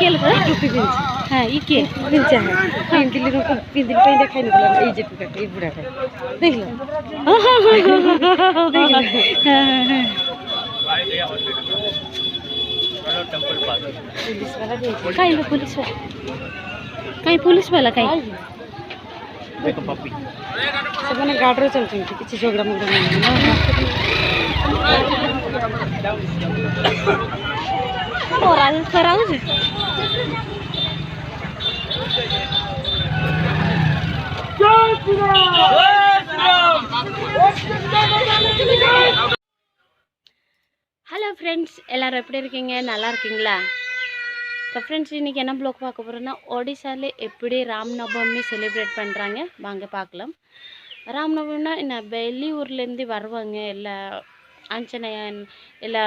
टोपी हाँ इके पिंचा है पिंदिली को पिंदिली पे देखाई नहीं दिला এই যে টুকাটা এই বুড়াটা দেখলা टेंपल पास पुलिस वाला कहीं पुलिस वाला कहीं देखो पप्पी सबने गाड़ी रे चलते किसी झगड़ा मुगड़ा नहीं और आज खराब है ஹலோ ஃப்ரெண்ட்ஸ் எல்லோரும் எப்படி இருக்கீங்க? நல்லா இருக்கீங்களா? இப்போ ஃப்ரெண்ட்ஸ் இன்றைக்கி என்ன ப்ளாக் பார்க்க போகிறோன்னா ஒடிசாவில் எப்படி ராம்நவமி செலிப்ரேட் பண்ணுறாங்க வாங்க பார்க்கலாம். ராம்நவமினா என்ன வெளியூர்லேருந்து வருவாங்க எல்லா ஆஞ்சநேயன் எல்லா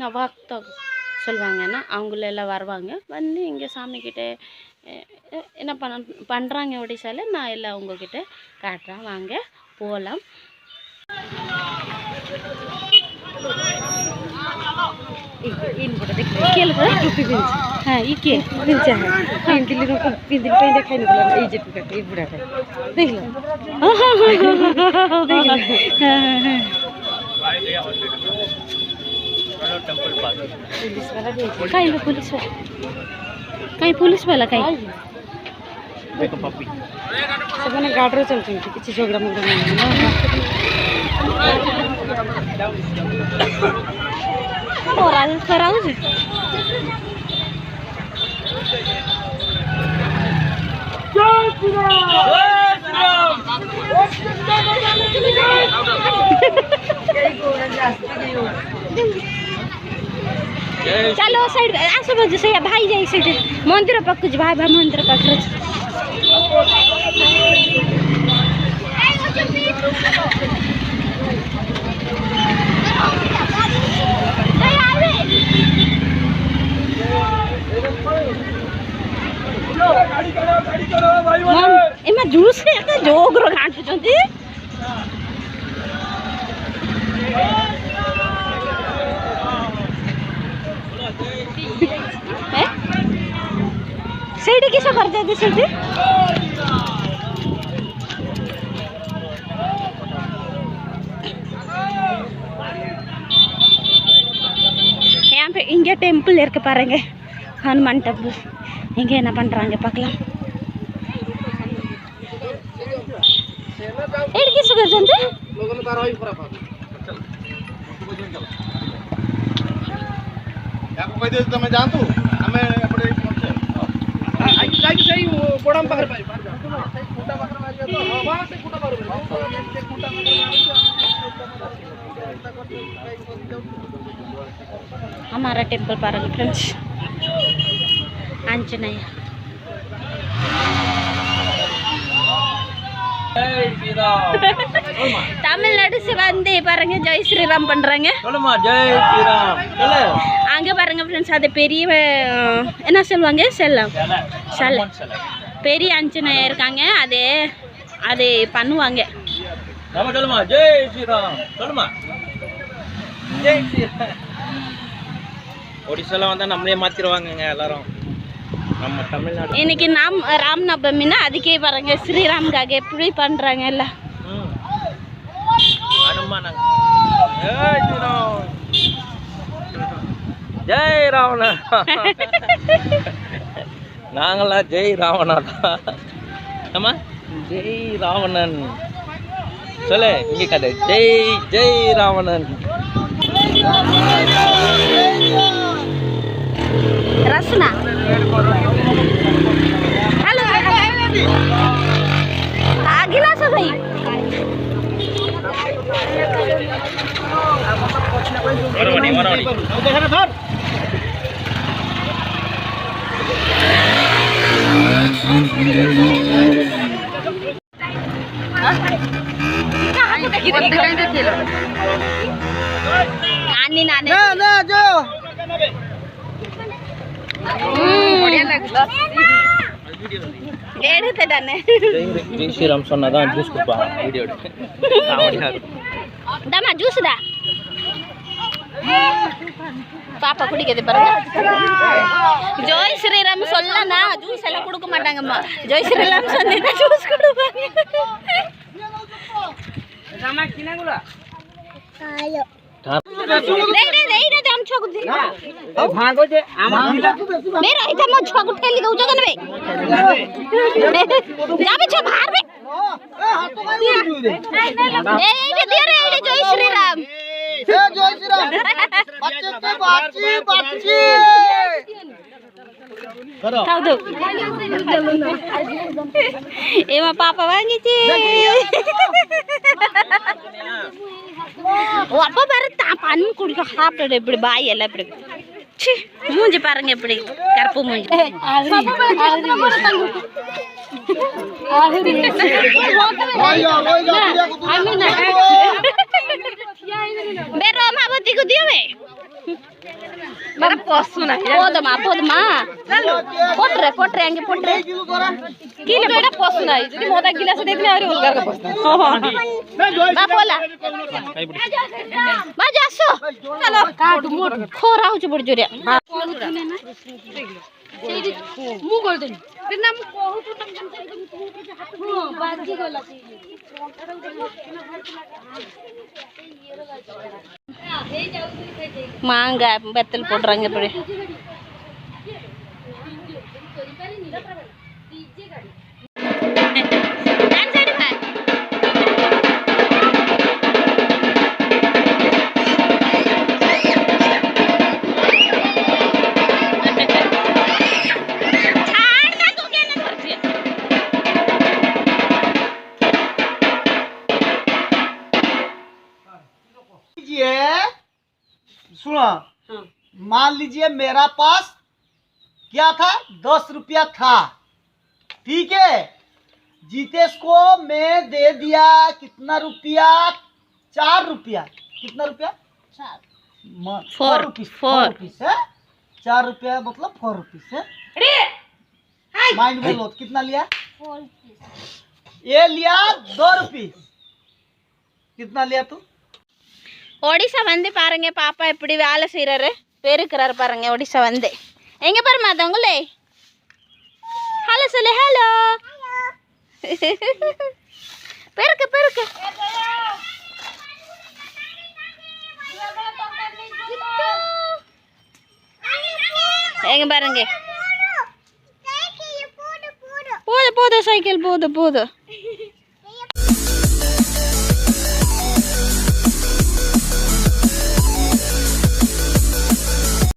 நவாக்தா சொல்லுவாங்கன்னா அவங்களெல்லாம் வருவாங்க வந்து இங்கே சாமிக்கிட்ட என்ன பண்ணுறாங்க ஒடிசாவில் நான் எல்லாம் உங்ககிட்ட காட்டுறேன் வாங்க போகலாம். इन बोला देख के लगा टोपी पिंच हां इके पिंचा है पिंदिली को पिंदिली पे देखाई नहीं दिला এই যে টুকাটা এই বুড়াটা দেখলা टेंपल पास पुलिस वाला कहीं पुलिस वाला कहीं देखो पप्पी सबने गाड़ी रे चलते किसी झगड़ा मुगड़ा नहीं और आज खराब है चलो साइड आसो बजे से भाई जाई साइड मंदिर पाक भाई भाई मंदिर पाक एमा जूस एका जोग्रो घांटुचंती है सेडी किसो कर जाती सेडी यहाँ पे इंगे टेंपल இருக்க பாருங்க ஹனுமான் டெம்பிள் இங்க என்ன பண்றாங்க பார்க்கலாம். एड किसो कर जंते लोगन तार होई पूरा पास या को कह दे तमे जान तू हमें अपने आई जाई सही कोडम पकड़ पाई खूटा पकड़ मार तो वहां से खूटा मार से खूटा हमारा टेंपल पारंग फ्रेंड्स आंजनेय தமிழ்நாடு சிவந்தி பாருங்க ஜெய் ஸ்ரீராம் பண்றாங்க. சொல்லுமா ஜெய் ஸ்ரீராம் சொல்ல அங்க பாருங்க फ्रेंड्स அது பெரிய என்ன சொல்வாங்க செல்லம் பெரிய ஆஞ்சநேயர் இருக்காங்க அது பண்ணுவாங்க. நம்ம சொல்லுமா ஜெய் ஸ்ரீராம் சொல்லுமா ஜெய் ஸ்ரீராம். ஒடிசால வந்தா நம்மளே மாத்திடுவாங்கங்க எல்லாரும் நம்ம தமிழ்நாடு. இன்னைக்கு ராம்நவமினா அதுக்கே பாருங்க ஸ்ரீராம்காக எப்படி பண்றாங்க எல்லாம். ஹனுமான் ஜெய் ஸ்ரீராம் ஜெய் ராவண நாங்களா ஜெய் ராவணா ஆமா ஜெய் ராவணன் சொல்ல இங்க கதை ஜெய் ஜெய் ராவணன் रसना हेलो आगिला से भाई वरवणी देखा ना नानी नानी ना जो बढ़िया लगला எடுத்துட்டானே ஜெய் ஸ்ரீராம் சொன்னாதான் ஜூஸ் குடிப்பா வீடியோ எடுத்து தமா ஜூஸ் டா பாப்பா குடிக்கிறது பாருங்க. ஜோய் ஸ்ரீராம் சொல்லனா ஜூஸ் எல்லாம் கொடுக்க மாட்டாங்கம்மா. ஜோய் ஸ்ரீராம் சொன்னா ஜூஸ் கொடுப்பாங்க. Emang papa banget sih. Oh, apa baru tapan kudu khap deh இப்படி பாய் எல்லாம் இப்படி. ச்சீ மூஞ்சி பாருங்க இப்படி கருப்பு மூஞ்சி. Bero ma bati ku dia we. Bara posuna. Podma. Potre ange potre. Kile beda posuna. Jodi moda gilas dekhne aare ulgar ka posna. Ba bola. Ba jaso. Chalo. Kaat mot. Khora hoche bodi jore. Mu gol den. Firna mu kohu to baji gola. மாங்காய் வெத்தல் போடுறாங்க இப்படி. सुनो, मान लीजिए मेरा पास क्या था 10 रुपया था, ठीक है। जीतेश को मैं दे दिया कितना रुपया, 4 रुपया। कितना रुपया? 4 रुपीस है। 4 रुपया मतलब 4 रुपीस है। माइंड में लो, कितना लिया? 4 रुपीस। ये लिया 2 रुपीस। कितना लिया तू? ஒடிசா வந்து பாருங்க பாப்பா எப்படி வேலை செய்யறாரு, பெருக்கிறாரு பாருங்க. ஒடிசா வந்து எங்க பாருமா தங்களே. ஹலோ சொல்லு. ஹலோ பெருக்கு எங்க பாருங்க. போது சைக்கிள் போது